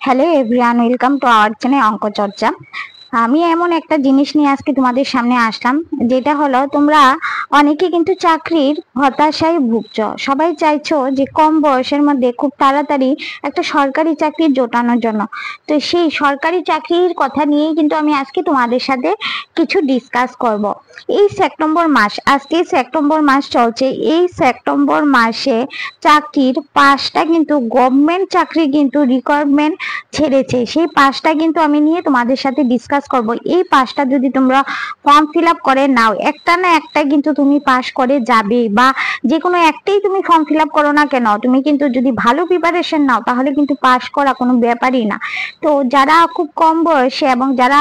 Hello everyone, welcome to our channel অঙ্ক চর্চা। আমি এমন একটা জিনিস নিয়ে আজকে তোমাদের সামনে আসলাম, যেটা হলো তোমরা অনেকে কিন্তু চাকরির হতাশায় ভুগছো। সবাই চাইছো যে কম বয়সের মধ্যে খুব তাড়াতাড়ি একটা সরকারি চাকরি জোটানোর জন্য। তো সেই সরকারি চাকরির কথা নিয়েই কিন্তু আমি আজকে তোমাদের সাথে কিছু ডিসকাস করব। এই সেপ্টেম্বর মাস, আজকে সেপ্টেম্বর মাস চলছে, এই সেপ্টেম্বর মাসে চাকরির 5টা কিন্তু গভর্নমেন্ট চাকরি কিন্তু রিকোয়ারমেন্ট ছেড়েছে। সেই 5টা কিন্তু আমি নিয়ে তোমাদের সাথে ডিসকাস করব। এই 5টা যদি তোমরা ফর্ম ফিল আপ করে নাও, একটা না একটা কিন্তু তুমি পাস করে যাবে, বা যে কোনো একটাই তুমি ফর্ম ফিল আপ করো না কেন, তুমি কিন্তু যদি ভালো প্রিপারেশন নাও তাহলে কিন্তু পাস করা কোনো ব্যাপারই না। তো যারা খুব কম বয়সে এবং যারা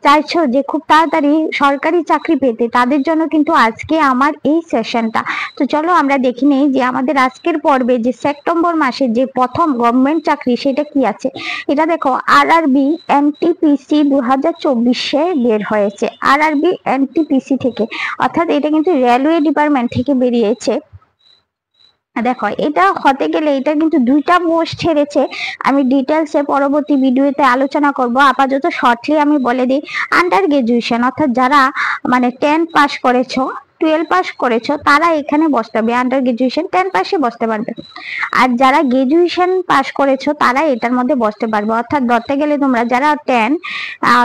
চাইছো যে খুব তাড়াতাড়ি সরকারি চাকরি পেতে, তাদের জন্য কিন্তু আজকে আমার এই সেশনটা। তো চলো আমরা দেখি নেই যে আমাদের আজকের পর্বে যে সেপ্টেম্বর মাসে যে প্রথম গভর্নমেন্ট চাকরি সেটা কি আছে। এটা দেখো, আরআরবি এনটিপিসি 2024-এ বের হয়েছে। আরআরবি এনটিপিসি থেকে, অর্থাৎ এটা কিন্তু রেলওয়ে ডিপার্টমেন্ট থেকে বেরিয়েছে। দেখো, এটা হতে গেলে এটা কিন্তু 2টা পোস্ট ছেড়েছে। আমি ডিটেলসে পরবর্তী ভিডিওতে আলোচনা করব। আপাতত শর্টলি আমি বলে দিই, আন্ডার গ্রাজুয়েশন অর্থাৎ যারা 10 পাস করেছো, 12 পাস করেছো, তারা এখানে বসতে হবে। আন্ডার গ্রাজুয়েশন 10 পাসে বসতে পারবে। আর যারা গ্রাজুয়েশন পাস করেছো তারা এটার মধ্যে বসতে পারবে। অর্থাৎ ধরতে গেলে তোমরা যারা 10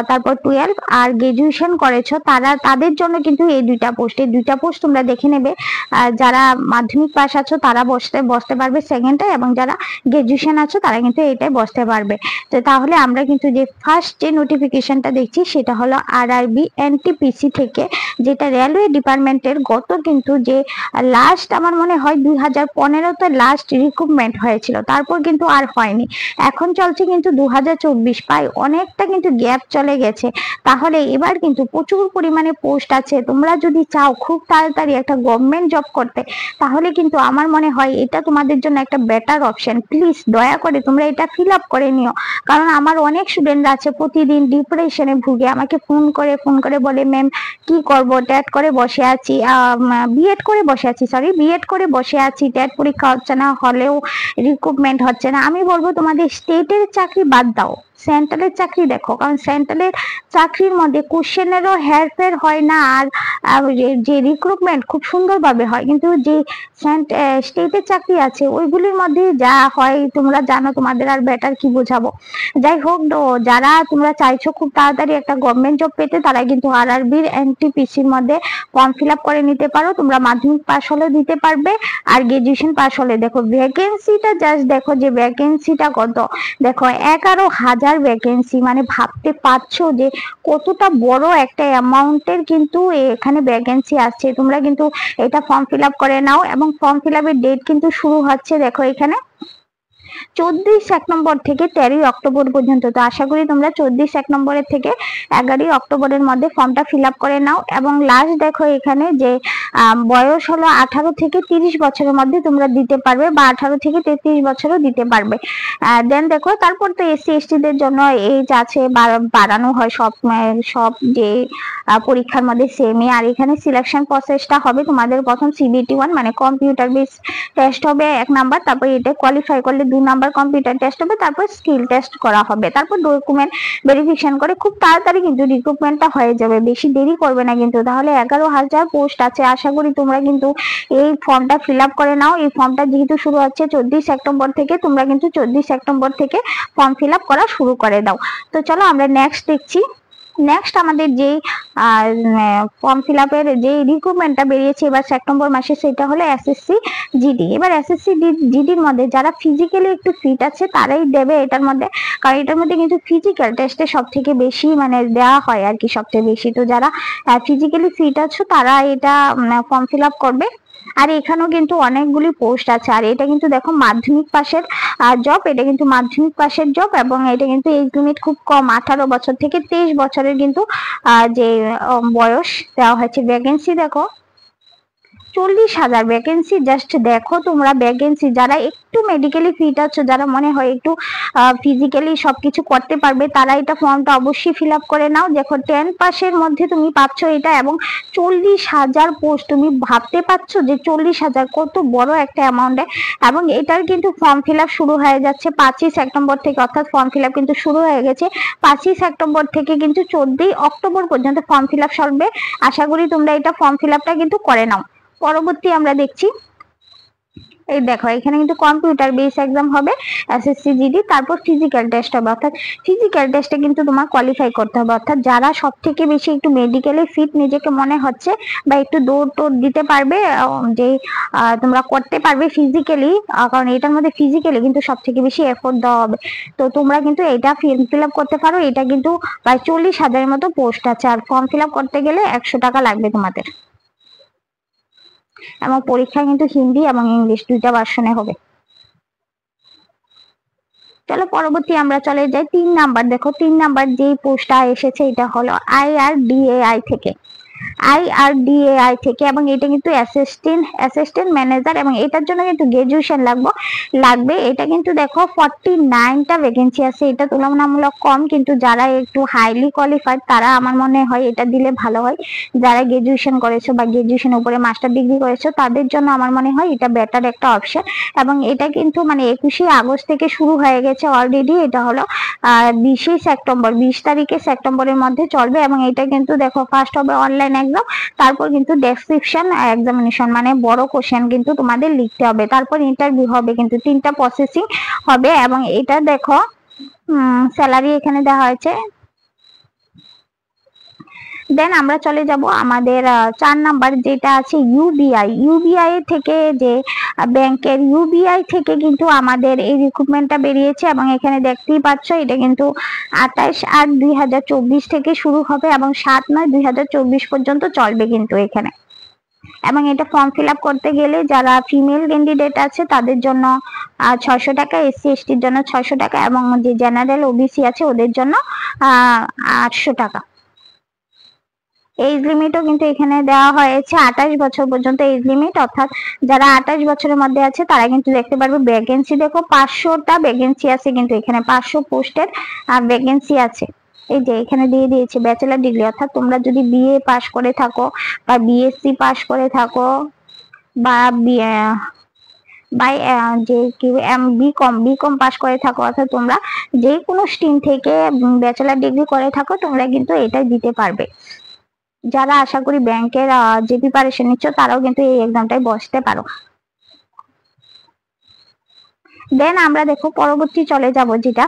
তারপর 12 আর গ্রাজুয়েশন করেছো, তাদের জন্য কিন্তু এই 2টা পোস্ট তোমরা দেখে নেবে। যারা মাধ্যমিক পাস আছো তারা বসতে পারবে সেকেন্ডে, এবং যারা গ্রাজুয়েশন আছো তারা কিন্তু এটাই বসতে পারবে। তো তাহলে আমরা কিন্তু যে ফার্স্ট যে নোটিফিকেশনটা দেখছি সেটা হলো আরআরবি এনটিপিসি থেকে, যেটা রেলওয়ে ডিপার্টমেন্টের গত কিন্তু যে লাস্ট আমার মনে হয় 2015-তে লাস্ট রিক্রুটমেন্ট হয়েছিল, তারপর কিন্তু আর হয়নি। এখন চলছে কিন্তু 2024, প্রায় অনেকটা কিন্তু গ্যাপ চলে গেছে। তাহলে এবার কিন্তু প্রচুর পরিমাণে পোস্ট আছে। তোমরা যদি চাও খুব তাড়াতাড়ি একটা গভর্নমেন্ট জব করতে, তাহলে কিন্তু আমার মনে হয় এটা তোমাদের জন্য একটা বেটার অপশন। প্লিজ দয়া করে তোমরা এটা ফিল আপ করে নিও, কারণ আমার অনেক স্টুডেন্টরা আছে প্রতিদিন ডিপ্রেশনে ভুগে আমাকে ফোন করে বলে, ম্যাম কি করব, টেট করে বসে আছি, বিএড করে বসে আছি, টেট পরীক্ষা হচ্ছে না, হলেও রিক্রুটমেন্ট হচ্ছে না। আমি বলবো তোমাদের স্টেটের চাকরি বাদ দাও, সেন্ট্রালের চাকরি দেখো, কারণ সেন্ট্রালের চাকরির মধ্যে কোশ্চেনেরও হেরফের হয় না, আর যে রিক্রুটমেন্ট খুব সুন্দরভাবে হয়। কিন্তু যে স্টেটের চাকরি আছে ওইগুলির মধ্যে যা হয় তোমরা জানো, তোমাদের আর বেটার কি বোঝাবো। যাই হোক, যারা তোমরা চাইছো খুব তাড়াতাড়ি একটা গভর্নমেন্ট জব পেতে, তারা কিন্তু আরআরবির এনটিপিসির মধ্যে ফর্ম ফিল আপ করে নিতে পারো। তোমরা মাধ্যমিক পাস হলে দিতে পারবে, আর গ্রাজুয়েশন পাস হলে। দেখো ভ্যাকেন্সিটা জাস্ট দেখো, যে ভ্যাকেন্সিটা কত, দেখো 11,000 ভ্যাকেন্সি। মানে ভাবতে পারছো যে কতটা বড় একটা অ্যামাউন্টের কিন্তু এখানে ভ্যাকেন্সি আসছে। তোমরা কিন্তু এটা ফর্ম ফিল আপ করে নাও, এবং ফর্ম ফিল আপের ডেট কিন্তু শুরু হচ্ছে দেখো এখানে 14 সেপ্টেম্বর থেকে 13 অক্টোবর পর্যন্ত। তো আশা করি তোমরা 14 সেপ্টেম্বরের থেকে 11 অক্টোবরের মধ্যে ফর্মটা ফিল আপ করে নাও। এবং লাস্ট দেখো এখানে যে বয়স হলো 18 থেকে 30 বছরের মধ্যে তোমরা দিতে পারবে, বা 18 থেকে 33 বছরও দিতে পারবে। দেন দেখো, তারপর তো এসসি এসটিদের জন্য এজ আছে, বাড়ানো হয় সব যে পরীক্ষার মধ্যে সেমই। আর এখানে সিলেকশন প্রসেসটা হবে তোমাদের প্রথম CBT 1 মানে কম্পিউটার বেস টেস্ট হবে 1 নাম্বার, তারপর এটা কোয়ালিফাই করলে 2 নাম্বার কম্পিউটার টেস্ট হবে, তারপর স্কিল টেস্ট করা হবে, তারপর ডকুমেন্ট ভেরিফিকেশন করে খুব তাড়াতাড়ি কিন্তু রিক্রুটমেন্টটা হয়ে যাবে। বেশি দেরি করবে না কিন্তু। তাহলে 11,000 পোস্ট আছে। আশা করি তোমরা কিন্তু এই ফর্মটা ফিল আপ করে নাও। এই ফর্মটা যেহেতু শুরু হচ্ছে 14 সেপ্টেম্বর থেকে, তোমরা কিন্তু 14 সেপ্টেম্বর থেকে ফর্ম ফিল আপ করা শুরু করে দাও। তো চলো আমরা নেক্সট দেখছি। নেক্সট আমাদের যে ফর্ম ফিল আপের যে রিক্রুটমেন্টটা বেরিয়েছে এবার সেপ্টেম্বর মাসে, সেটা হলো এসএসসি জিডি। এবার এসএসসি জিডির মধ্যে যারা ফিজিক্যালি একটু ফিট আছে তারাই দেবে এটার মধ্যে, কারণ এটার মধ্যে কিন্তু ফিজিক্যাল টেস্টে সব থেকে বেশি দেওয়া হয় আর কি, সবচেয়ে বেশি। তো যারা ফিজিক্যালি ফিট আছো তারা এটা ফর্ম ফিল আপ করবে। আর এখানেও কিন্তু অনেকগুলি পোস্ট আছে। আর এটা কিন্তু দেখো মাধ্যমিক পাশের জব, এটা কিন্তু মাধ্যমিক পাশের জব, এবং এটা কিন্তু এজ লিমিট খুব কম, 18 বছর থেকে 23 বছরের কিন্তু যে বয়স দেওয়া হয়েছে। ভ্যাকেন্সি দেখো 40,000 ভ্যাকেন্সি। জাস্ট দেখো তোমরা ভ্যাকেন্সি, যারা একটু মেডিকেলি ফিট আছো, যারা মনে হয় একটু ফিজিক্যালি সবকিছু করতে পারবে, তারা এটা ফর্মটা অবশ্যই ফিল আপ করে নাও। দেখো 10 পাসের মধ্যে তুমি পাচ্ছ এটা, এবং 40,000 পোস্ট। তুমি ভাবতে পারছো যে 40,000 কত বড় একটা অ্যামাউন্টে। এবং এটার কিন্তু ফর্ম ফিল আপ শুরু হয়ে যাচ্ছে 5ই সেপ্টেম্বর থেকে, অর্থাৎ ফর্ম ফিল আপ কিন্তু শুরু হয়ে গেছে 5ই সেপ্টেম্বর থেকে, কিন্তু 14ই অক্টোবর পর্যন্ত ফর্ম ফিল আপ চলবে। আশা করি তোমরা এটা ফর্ম ফিল আপটা কিন্তু করে নাও। পরবর্তী আমরা দেখছি, এই দেখো এখানে কিন্তু কম্পিউটার বেস এক্সাম হবে, এসএসসি জিডি, তারপর ফিজিক্যাল টেস্ট হবে। অর্থাৎ ফিজিক্যাল টেস্টে কিন্তু তোমার কোয়ালিফাই করতে হবে, অর্থাৎ যারা সব থেকে বেশি একটু মেডিকেলি ফিট নিজেকে মনে হচ্ছে, বা একটু দৌড় টোড় দিতে পারবে, যে তোমরা করতে পারবে ফিজিক্যালি, কারণ এটার মধ্যে ফিজিক্যালি কিন্তু সব থেকে বেশি এফোর্ট দেওয়া হবে। তো তোমরা কিন্তু এটা ফিল আপ করতে পারো। এটা কিন্তু প্রায় 40,000-এর মতো পোস্ট আছে, আর ফর্ম ফিল আপ করতে গেলে 100 টাকা লাগবে তোমাদের। এবং পরীক্ষা কিন্তু হিন্দি এবং ইংলিশ দুইটা ভার্সনে হবে। চলো পরবর্তী আমরা চলে যাই 3 নাম্বার। দেখো 3 নাম্বার যেই পোস্টটা এসেছে এটা হলো IRDAI থেকে, IRDAI থেকে, এবং এটা কিন্তু অ্যাসিস্ট্যান্ট ম্যানেজার, এবং এটার জন্য কিন্তু গ্রাজুয়েশন লাগবে। এটা কিন্তু দেখো 49টা ভ্যাকেন্সি আছে। এটা তুলনামূলক কম, কিন্তু যারা একটু হাইলি কোয়ালিফাইড তারা আমার মনে হয় এটা দিলে ভালো হয়। যারা গ্রাজুয়েশন করেছো বা গ্রাজুয়েশন উপরে মাস্টার ডিগ্রি করেছো তাদের জন্য আমার মনে হয় এটা বেটার একটা অপশন। এবং এটা কিন্তু মানে 21শে আগস্ট থেকে শুরু হয়ে গেছে অলরেডি। এটা হলো 20 সেপ্টেম্বর, 20 তারিখে সেপ্টেম্বরের মধ্যে চলবে। এবং এটা কিন্তু দেখো ফার্স্ট হবে অনলাইন এক্সাম, তারপর কিন্তু ডেসক্রিপশন এক্সামিনেশন, মানে বড় কোশ্চেন কিন্তু তোমাদের লিখতে হবে, তারপর ইন্টারভিউ হবে, কিন্তু 3টা প্রসেসিং হবে। এবং এটা দেখো স্যালারি এখানে দেওয়া হয়েছে। দেন আমরা চলে যাব আমাদের 4 নাম্বার যেটা আছে ইউবিআই থেকে, যে ব্যাংকের ইউবিআই থেকে কিন্তু আমাদের এই রিক্রুটমেন্টটা বেরিয়েছে। এবং এখানে দেখতেই পাচ্ছ এটা কিন্তু 28/8/2024 থেকে শুরু হবে, এবং 7/9/2024 পর্যন্ত চলবে কিন্তু এখানে। এবং এটা ফর্ম ফিল আপ করতে গেলে যারা ফিমেল ক্যান্ডিডেট আছে তাদের জন্য 600 টাকা, এসসি এসটির জন্য 600 টাকা, এবং যে জেনারেল ওবিসি আছে ওদের জন্য 800 টাকা। এজ লিমিটও কিন্তু এখানে দেওয়া হয়েছে 28 বছর পর্যন্ত এজ লিমিট, অর্থাৎ যারা 28 বছরের মধ্যে আছে তারা কিন্তু দেখতে পারবে। ভ্যাকেন্সি দেখো 500টা ভ্যাকেন্সি আছে, কিন্তু এখানে 500 পোস্টের ভ্যাকেন্সি আছে। এই যে এখানে দিয়ে দিয়েছে ব্যাচেলার ডিগ্রি, অর্থাৎ তোমরা যদি বিএ পাস করে থাকো বা বিএসসি পাস করে থাকো বা যে কি বিকম পাস করে থাকো, অর্থাৎ তোমরা যে কোনো স্ট্রিম থেকে ব্যাচেলার ডিগ্রি করে থাকো তোমরা কিন্তু এটাই দিতে পারবে। যারা আশা করি ব্যাংকের যে প্রিপারেশন নিচ্ছ তারাও কিন্তু এই এক্সামটায় বসতে পারো। দেন আমরা দেখো পরবর্তী চলে যাব, যেটা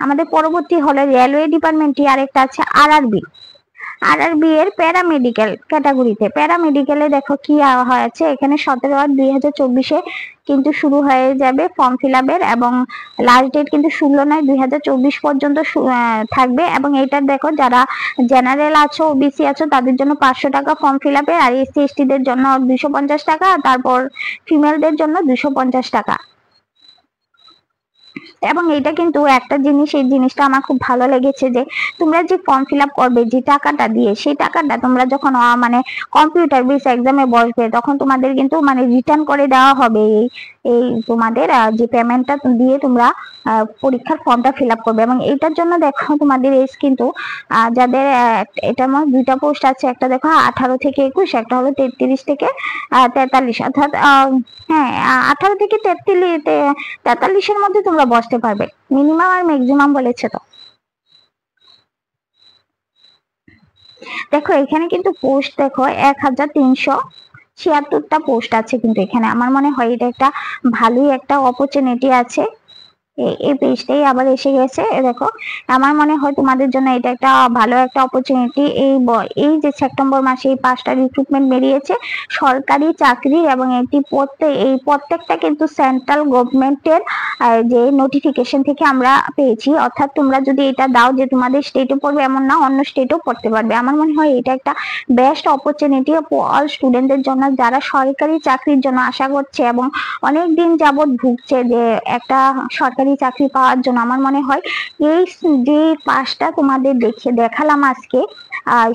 আমাদের পরবর্তী হলো রেলওয়ে ডিপার্টমেন্টে আরেকটা আছে আরআরবি এর প্যারামেডিক্যাল ক্যাটাগরিতে। প্যারামেডিক্যালে দেখো কি হয়েছে এখানে 17/8/2024 কিন্তু শুরু হয়ে যাবে ফর্ম ফিল আপের, এবং লাস্ট ডেট কিন্তু 16/9/2024 পর্যন্ত থাকবে। এবং এইটার দেখো যারা জেনারেল আছো ওবিসি আছো তাদের জন্য 500 টাকা ফর্ম ফিল আপের, আর এসসি এসটিদের জন্য 250 টাকা, তারপর ফিমেলদের জন্য 250 টাকা। এবং এটা কিন্তু একটা জিনিস, এই জিনিসটা আমার খুব ভালো লেগেছে, যে তোমরা যে ফর্ম ফিল আপ করবে যে টাকাটা দিয়ে, সেই টাকাটা তোমরা যখন মানে কম্পিউটার বেস এক্সামে বসবে তখন তোমাদের কিন্তু মানে রিটার্ন করে দেওয়া হবে এই তোমাদের যে পেমেন্টটা দিয়ে তোমরা পরীক্ষার ফর্মটা ফিল আপ করবে। এবং এইটার জন্য দেখো তোমাদের এজ কিন্তু যাদের এটার মধ্যে 2টা পোস্ট আছে, একটা দেখো 18 থেকে 21, একটা হলো 33 থেকে 43, অর্থাৎ হ্যাঁ 18 থেকে 43-43-এর মধ্যে তোমরা বসতে পারবে, মিনিমাম আর ম্যাক্সিমাম বলেছে। তো দেখো এখানে কিন্তু পোস্ট দেখো 1376টা পোস্ট আছে, কিন্তু এখানে আমার মনে হয় এটা একটা ভালোই একটা অপরচুনিটি আছে। এই পেজটাই আবার এসে গেছে, দেখো আমার মনে হয় তোমাদের জন্য এটা একটা ভালো একটা অপরচুনিটি। এই যে সেপ্টেম্বর মাসে এই 5টা রিক্রুটমেন্ট বেরিয়েছে সরকারি চাকরির, এবং এই প্রত্যেকটা কিন্তু সেন্ট্রাল গভর্নমেন্টের যে নোটিফিকেশন থেকে আমরা পেয়েছি। অর্থাৎ তোমরা যদি এটা দাও যে তোমাদের স্টেটে পড়বে এমন না, অন্য স্টেটেও পড়তে পারবে। আমার মনে হয় এটা একটা বেস্ট অপরচুনিটি অল স্টুডেন্টদের জন্য যারা সরকারি চাকরির জন্য আশা করছে এবং অনেক দিন যাবত ভুগছে যে একটা সরকারি সরকারি চাকরি পাওয়ার জন্য আমার মনে হয় এই যে পাঁচটা তোমাদের দেখালাম আজকে,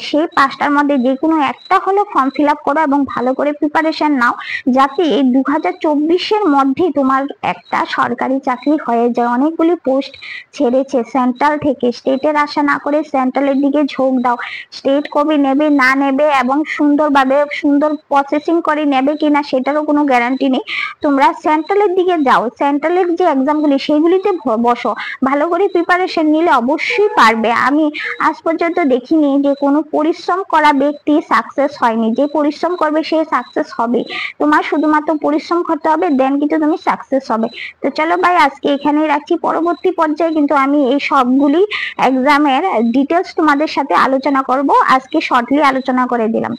সেই পাঁচটার মধ্যে যে কোনো একটা হলো ফর্ম ফিল আপ করো এবং ভালো করে প্রিপারেশন নাও, যাতে এই 2024-এর মধ্যে তোমার একটা সরকারি চাকরি হয়ে যায়। অনেকগুলি পোস্ট ছেড়েছে সেন্ট্রাল থেকে, স্টেটের আশা না করে সেন্ট্রালের দিকে ঝোঁক দাও। স্টেট কবে নেবে না নেবে এবং সুন্দরভাবে সুন্দর প্রসেসিং করে নেবে কিনা সেটারও কোনো গ্যারান্টি নেই। তোমরা সেন্ট্রালের দিকে যাও, সেন্ট্রালের যে এক্সামগুলি সেগুলিতে বসো, ভালো করে প্রিপারেশন নিলে অবশ্যই পারবে। আমি আজ পর্যন্ত দেখিনি যে কোনো পরিশ্রম করা ব্যক্তি সাকসেস হয়নি। যে পরিশ্রম করবে সে সাকসেস হবে। তোমার শুধুমাত্র পরিশ্রম করতে হবে, দেন কিন্তু তুমি সাকসেস হবে। তো চলো ভাই, আজকে এখানেই রাখছি। পরবর্তী পর্যায়ে কিন্তু আমি এই সবগুলি এক্সামের ডিটেলস তোমাদের সাথে আলোচনা করব। আজকে শর্টলি আলোচনা করে দিলাম।